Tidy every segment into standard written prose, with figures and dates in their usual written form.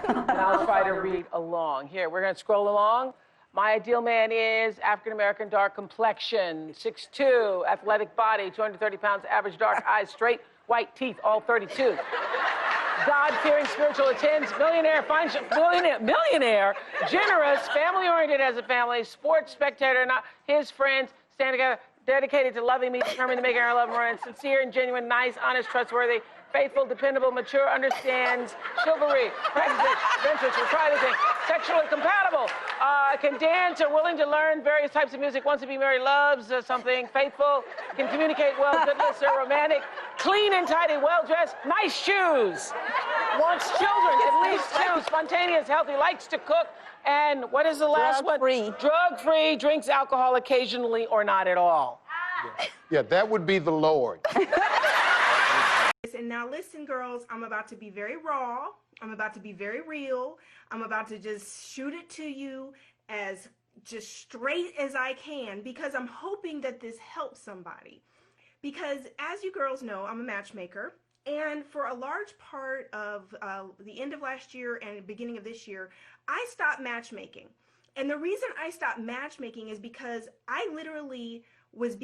and I'll try to read along. Here, we're going to scroll along. My ideal man is African-American, dark complexion, 6'2", athletic body, 230 pounds, average dark eyes, straight white teeth, all 32. God-fearing, spiritual, attends, millionaire, generous, family-oriented as a family, sports spectator, not his friends, stand together, dedicated to loving me, determined to make our love run, sincere and genuine, nice, honest, trustworthy, faithful, dependable, mature, understands, chivalry, practices, adventurous, will try anything, sexually compatible, can dance or willing to learn various types of music, wants to be married, loves something, faithful, can communicate well, good listener, romantic, clean and tidy, well-dressed, nice shoes, wants children, at least two, spontaneous, healthy, likes to cook, and what is the last one? Drug-free, drinks alcohol occasionally or not at all. Yeah, that would be the Lord. And now listen, girls, I'm about to be very raw. I'm about to be very real. I'm about to just shoot it to you as just straight as I can, because I'm hoping that this helps somebody. Because as you girls know, I'm a matchmaker. And for a large part of the end of last year and beginning of this year, I stopped matchmaking. And the reason I stopped matchmaking is because I literally was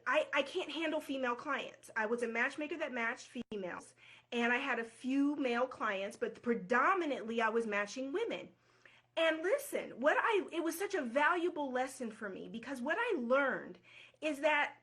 I can't handle female clients. I was a matchmaker that matched females, and I had a few male clients, but predominantly I was matching women. And listen, it was such a valuable lesson for me, because what I learned is that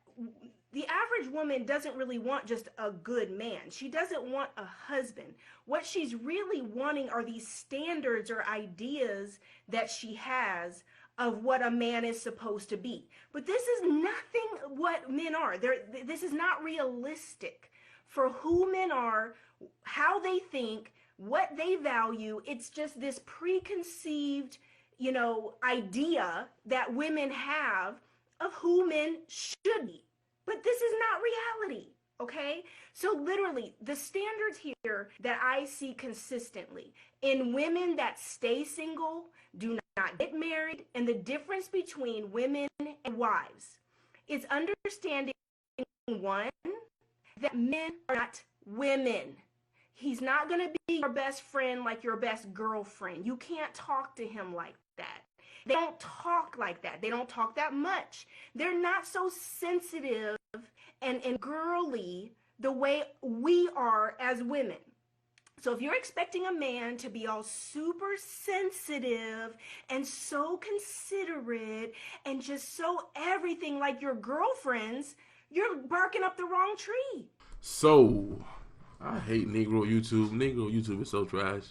the average woman doesn't really want just a good man. She doesn't want a husband. What she's really wanting are these standards or ideas that she has of what a man is supposed to be. But this is nothing what men are. This is not realistic for who men are, how they think, what they value. It's just this preconceived, idea that women have of who men should be. But this is not reality, okay? So literally, the standards here that I see consistently in women that stay single, do not get married, and the difference between women and wives is understanding, one, that men are not women. He's not going to be your best friend like your best girlfriend. You can't talk to him like that. They don't talk like that. They don't talk that much. They're not so sensitive and girly the way we are as women. So if you're expecting a man to be all super sensitive and so considerate and just so everything like your girlfriends, you're barking up the wrong tree. So, I hate Negro YouTube. Negro YouTube is so trash.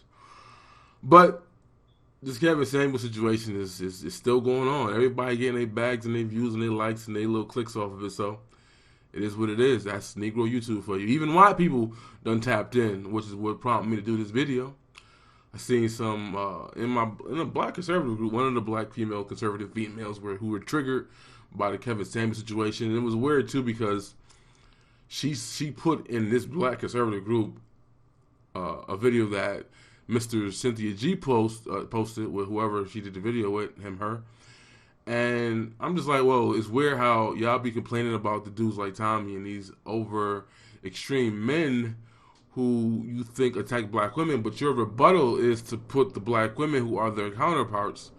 But this Kevin Samuel situation is still going on. Everybody getting their bags and their views and their likes and their little clicks off of it. So it is what it is. That's Negro YouTube for you. Even white people done tapped in, which is what prompted me to do this video. I seen some in a black conservative group, one of the black female conservative females who were triggered by the Kevin Samuel situation. And it was weird too, because she put in this black conservative group a video that Mr. Cynthia G posted with whoever she did the video with, her. And I'm just like, well, it's weird how y'all be complaining about the dudes like Tommy and these over extreme men who you think attack black women, but your rebuttal is to put the black women who are their counterparts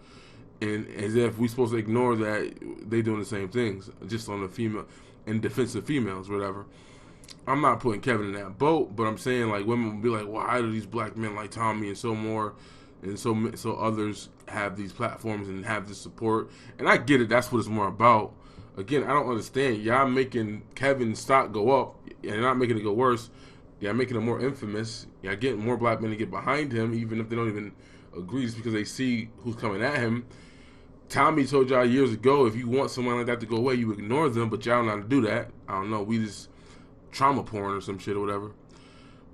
in as if we're supposed to ignore that they doing the same things, just on the female, in defense of females, whatever. I'm not putting Kevin in that boat, but I'm saying, like, women will be like, well, why do these black men like Tommy and so others have these platforms and have this support? And I get it, that's what it's more about. Again, I don't understand. Y'all making Kevin's stock go up, and you're not making it go worse. Y'all making it more infamous. Y'all getting more black men to get behind him, even if they don't even agree, just because they see who's coming at him. Tommy told y'all years ago, if you want someone like that to go away, you ignore them, but y'all don't know how to do that. I don't know, we just trauma porn or some shit or whatever.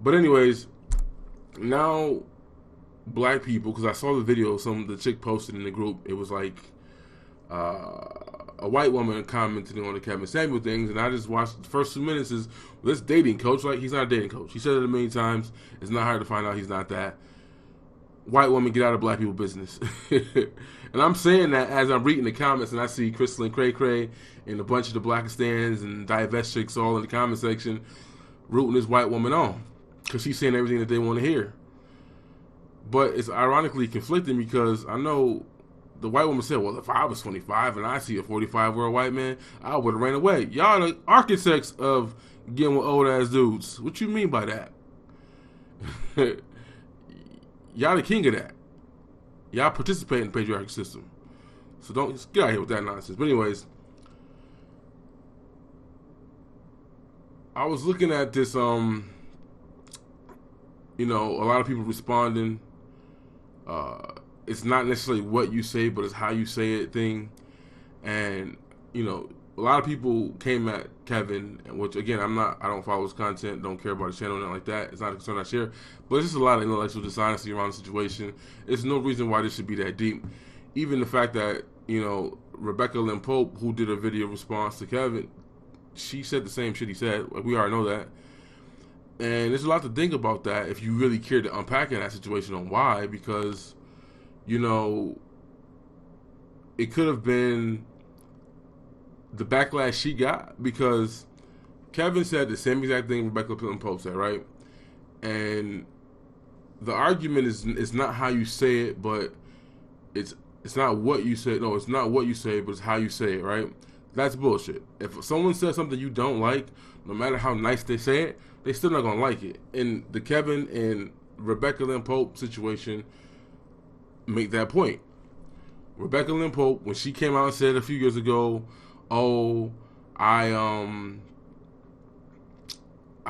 But anyways, now black people, because I saw the video the chick posted in the group, it was like a white woman commenting on the Kevin Samuel things, and I just watched the first 2 minutes is, well, this dating coach, like, he's not a dating coach. He said it a million times. It's not hard to find out he's not that. White woman, get out of black people business. And I'm saying that as I'm reading the comments, and I see Crystal Cray Cray and a bunch of the Blackistans and divest chicks all in the comment section rooting this white woman on, because she's saying everything that they want to hear. But it's ironically conflicting because I know the white woman said, well, if I was 25 and I see a 45-year-old white man, I would have ran away. Y'all the architects of getting with old-ass dudes. What you mean by that? Y'all the king of that. Y'all participate in the patriarchal system. So don't just get out of here with that nonsense. But anyways, I was looking at this, a lot of people responding. It's not necessarily what you say, but it's how you say it thing. And, a lot of people came at Kevin, which again, I don't follow his content, don't care about his channel, nothing like that. It's not a concern I share. But it's just a lot of intellectual dishonesty around the situation. There's no reason why this should be that deep. Even the fact that, Rebecca Lynn Pope, who did a video response to Kevin, she said the same shit he said. Like, we already know that. And there's a lot to think about that if you really care to unpack in that situation on why, because, it could have been the backlash she got because Kevin said the same exact thing Rebecca Lynn Pope said, right? And the argument is not how you say it, but it's not what you say. No, it's not what you say, but it's how you say it, right? That's bullshit. If someone says something you don't like, no matter how nice they say it, they still not gonna like it. And the Kevin and Rebecca Lynn Pope situation make that point. Rebecca Lynn Pope, when she came out and said a few years ago, "Oh, I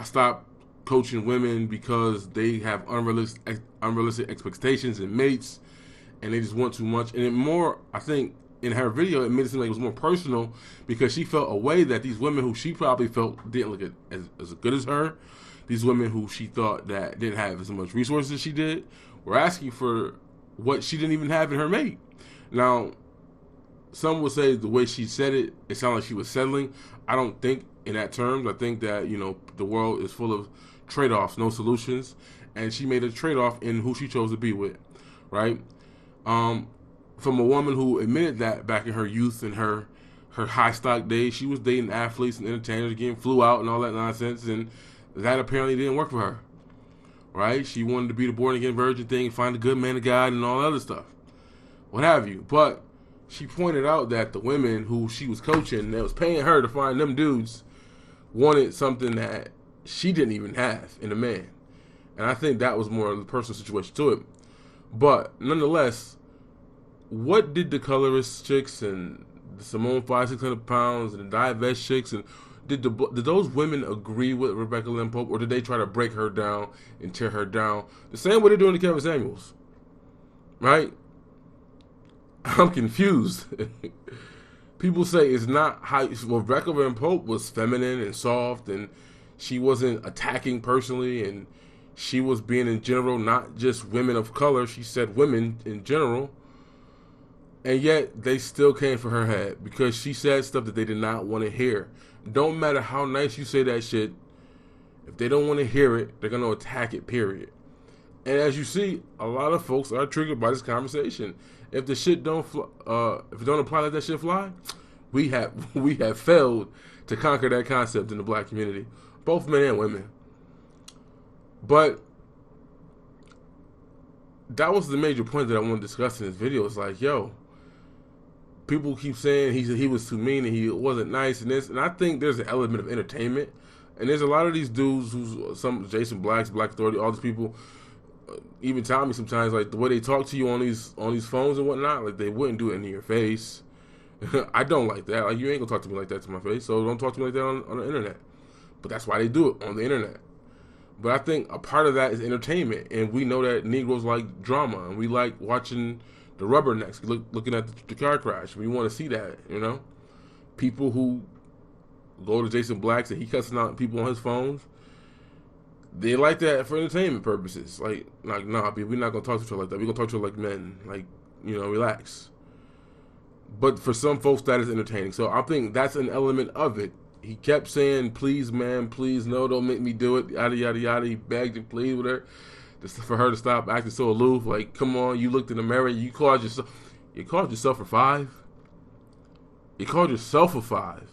stopped coaching women because they have unrealistic expectations and mates, and they just want too much." And it more, I think, in her video, it made it seem like it was more personal because she felt a way that these women who she probably felt didn't look as good as her, these women who she thought that didn't have as much resources as she did, were asking for what she didn't even have in her mate. Now, some would say the way she said it, it sounded like she was settling. I don't think in that terms. I think that, the world is full of trade-offs, no solutions. And she made a trade-off in who she chose to be with, right? From a woman who admitted that back in her youth and her high stock days, she was dating athletes and entertainers, getting flew out and all that nonsense. And that apparently didn't work for her, right? She wanted to be the born-again virgin thing, find a good man of God and all that other stuff, what have you. But she pointed out that the women who she was coaching that was paying her to find them dudes wanted something that she didn't even have in a man. And I think that was more of the personal situation to it. But nonetheless, what did the colorist chicks and the Simone 600 pounds and the Divest chicks, and did those women agree with Rebecca Lynn Pope, or did they try to break her down and tear her down the same way they're doing to Kevin Samuels, right? I'm confused. People say it's not how. Well, Rebecca Lynn Pope was feminine and soft, and she wasn't attacking personally, and she was being in general, not just women of color. She said women in general, and yet they still came for her head because she said stuff that they did not want to hear. Don't matter how nice you say that shit, if they don't want to hear it, they're gonna attack it. Period. And as you see, a lot of folks are triggered by this conversation. If the shit don't, if it don't apply, let that shit fly. We have failed to conquer that concept in the black community, both men and women. But that was the major point that I want to discuss in this video. It's like, yo, people keep saying he was too mean and he wasn't nice and this, and I think there's an element of entertainment. And there's a lot of these dudes some Jason Blacks, Black Authority, all these people. Even tell me sometimes, like, the way they talk to you on these phones and whatnot, like, they wouldn't do it in your face. I don't like that. Like, you ain't gonna talk to me like that to my face, so don't talk to me like that on the internet. But that's why they do it on the internet. But I think a part of that is entertainment, and we know that Negroes like drama, and we like watching the rubbernecks, looking at the car crash. We want to see that, People who go to Jason Blacks and he cussing out people on his phones, they like that for entertainment purposes. Like nah, we're not gonna talk to each other like that. We're gonna talk to each other like men. Like, relax. But for some folks, that is entertaining. So I think that's an element of it. He kept saying, "Please, man, please, no, don't make me do it." Yada yada yada. He begged and pleaded with her, just for her to stop acting so aloof. Like, come on, you looked in the mirror. You called yourself a 5. You called yourself a 5.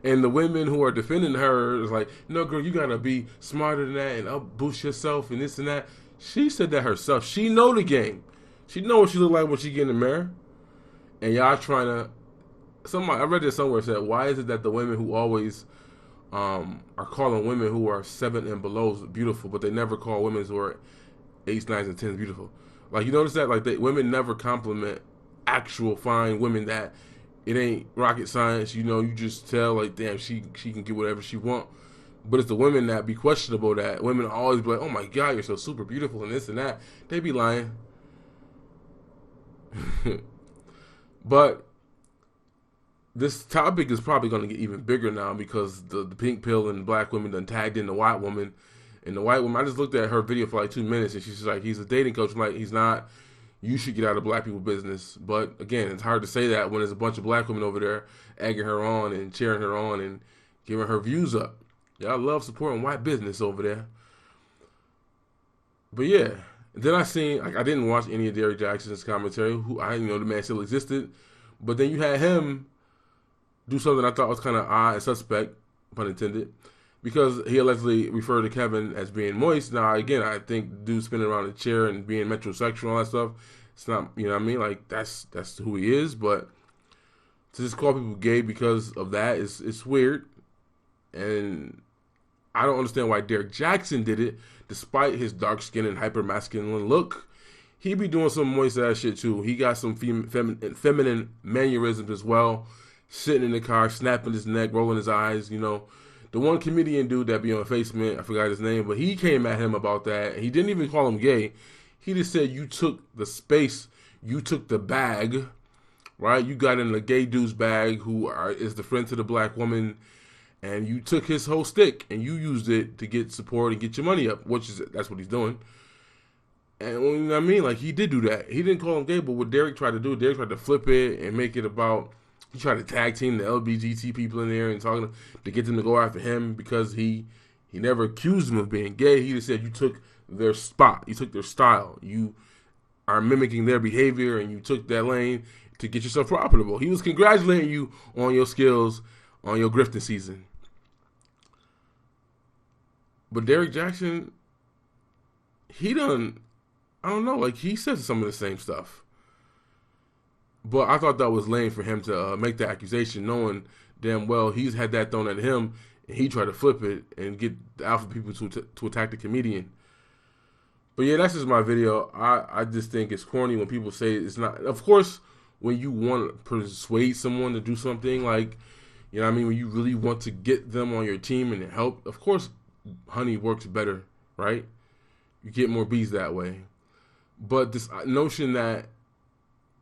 And the women who are defending her is like, no, girl, you gotta be smarter than that and up boost yourself and this and that. She said that herself. She know the game. She know what she look like when she get in the mirror. And y'all trying to. Somebody, I read this somewhere, said, why is it that the women who always are calling women who are 7 and below beautiful, but they never call women who are 8s, 9s, and 10s beautiful? Like, you notice that? Like, women never compliment actual fine women that it ain't rocket science. You know, you just tell, like, damn, she can get whatever she want. But it's the women that be questionable that women always be like, oh my God, you're so super beautiful and this and that. They be lying. But this topic is probably going to get even bigger now because the pink pill and black women done tagged in the white woman. And the white woman, I just looked at her video for like 2 minutes and she's like, he's a dating coach. I'm like, he's not. You should get out of black people business. But again, it's hard to say that when there's a bunch of black women over there egging her on and cheering her on and giving her views up. Y'all love supporting white business over there. But yeah, then I didn't watch any of Derrick Jackson's commentary. The man still existed. But then you had him do something I thought was kind of odd and suspect, pun intended, because he allegedly referred to Kevin as being moist. Now, again, I think dude spinning around the chair and being metrosexual and all that stuff, it's not, you know what I mean? Like, that's who he is. But to just call people gay because of that it's weird. And I don't understand why Derrick Jackson did it, despite his dark skin and hyper masculine look. He be doing some moist ass shit too. He got some feminine mannerisms as well. Sitting in the car, snapping his neck, rolling his eyes. You know, the one comedian dude that be on Facebook, I forgot his name, but he came at him about that. He didn't even call him gay. He just said, you took the space, you took the bag, right? You got in the gay dude's bag is the friend to the black woman. And you took his whole stick and you used it to get support and get your money up, that's what he's doing. And you know what I mean? Like, he did do that. He didn't call him gay, but what Derrick tried to do, Derrick tried to flip it and make it about, he tried to tag team the LGBT people in there and talking to get them to go after him because he never accused them of being gay. He just said, you took their spot, you took their style, you are mimicking their behavior, and you took that lane to get yourself profitable. He was congratulating you on your skills, on your grifting season. But Derrick Jackson, I don't know, like, he says some of the same stuff. But I thought that was lame for him to make the accusation, knowing damn well he's had that thrown at him, and he tried to flip it and get the alpha people to attack the comedian. But yeah, that's just my video. I just think it's corny when people say it's not. Of course, when you want to persuade someone to do something, like, you know what I mean, when you really want to get them on your team and help, of course, honey works better, right? You get more bees that way. But this notion that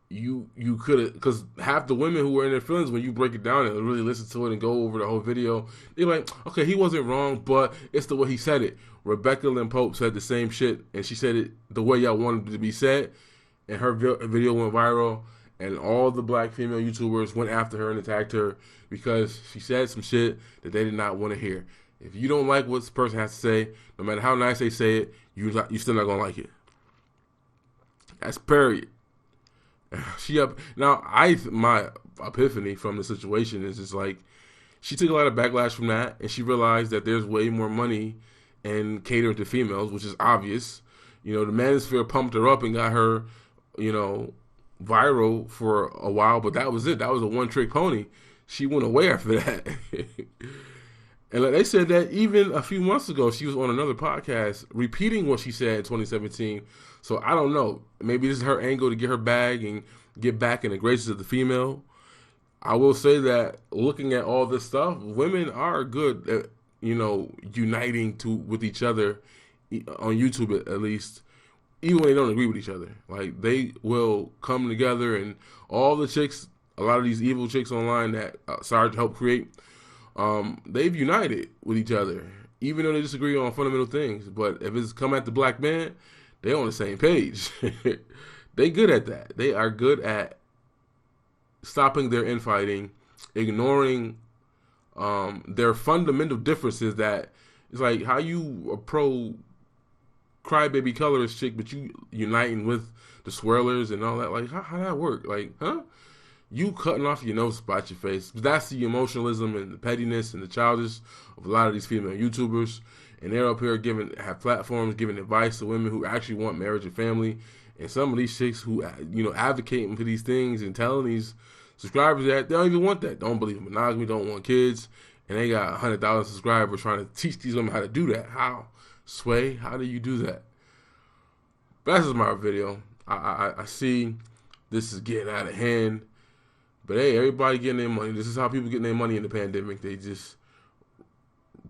you could have, because half the women who were in their feelings, when you break it down and really listen to it and go over the whole video, they're like, okay, he wasn't wrong, but it's the way he said it. Rebecca Lynn Pope said the same shit, and she said it the way y'all wanted it to be said, and her video went viral, and all the black female YouTubers went after her and attacked her because she said some shit that they did not want to hear. If you don't like what this person has to say, no matter how nice they say it, you're still not going to like it. That's period. My epiphany from the situation is just like, she took a lot of backlash from that, and she realized that there's way more money in catering to females, which is obvious. You know, the manosphere pumped her up and got her, you know, viral for a while, but that was it. That was a one-trick pony. She went away after that. And like they said that even a few months ago, she was on another podcast repeating what she said in 2017. So I don't know. Maybe this is her angle to get her bag and get back in the graces of the female. I will say that looking at all this stuff, women are good at, you know, uniting with each other on YouTube at least, even when they don't agree with each other. Like, they will come together, and all the chicks, a lot of these evil chicks online that Sarge helped create, they've united with each other, even though they disagree on fundamental things. But if it's come at the black man, they're on the same page. They good at that. They are good at stopping their infighting, ignoring their fundamental differences. That it's like, how you a pro crybaby colorist chick, but you uniting with the swirlers and all that. Like, how that work? Like, huh? You cutting off your nose to spite your face. That's the emotionalism and the pettiness and the childish of a lot of these female YouTubers. And they're up here have platforms giving advice to women who actually want marriage and family. And some of these chicks who, advocating for these things and telling these subscribers that they don't even want that. Don't believe in monogamy, don't want kids. And they got 100,000 subscribers trying to teach these women how to do that. How? Sway, how do you do that? But that's just my video. I see this is getting out of hand. But hey, everybody getting their money. This is how people getting their money in the pandemic. They just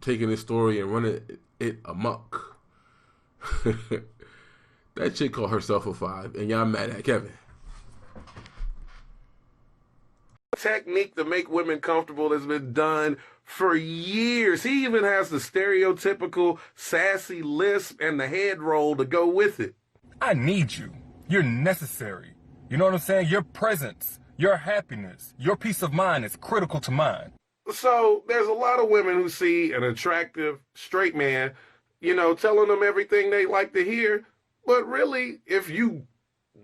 taking this story and running it amok. That chick called herself a 5, and y'all mad at Kevin. Technique to make women comfortable has been done for years. He even has the stereotypical sassy lisp and the head roll to go with it. I need you. You're necessary. You know what I'm saying? Your presence, your happiness, your peace of mind is critical to mine. So there's a lot of women who see an attractive straight man, telling them everything they like to hear. But really, if you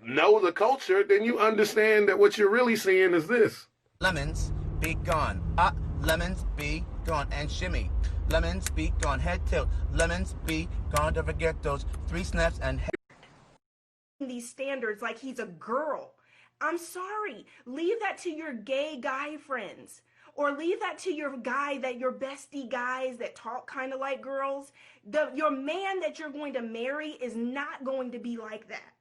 know the culture, then you understand that what you're really seeing is this. Lemons, be gone. Lemons, be gone. And shimmy. Lemons, be gone. Head tilt. Lemons, be gone. Don't forget those 3 snaps and head. These standards like he's a girl. I'm sorry. Leave that to your gay guy friends. Or leave that to your bestie guys that talk kind of like girls. Your man that you're going to marry is not going to be like that.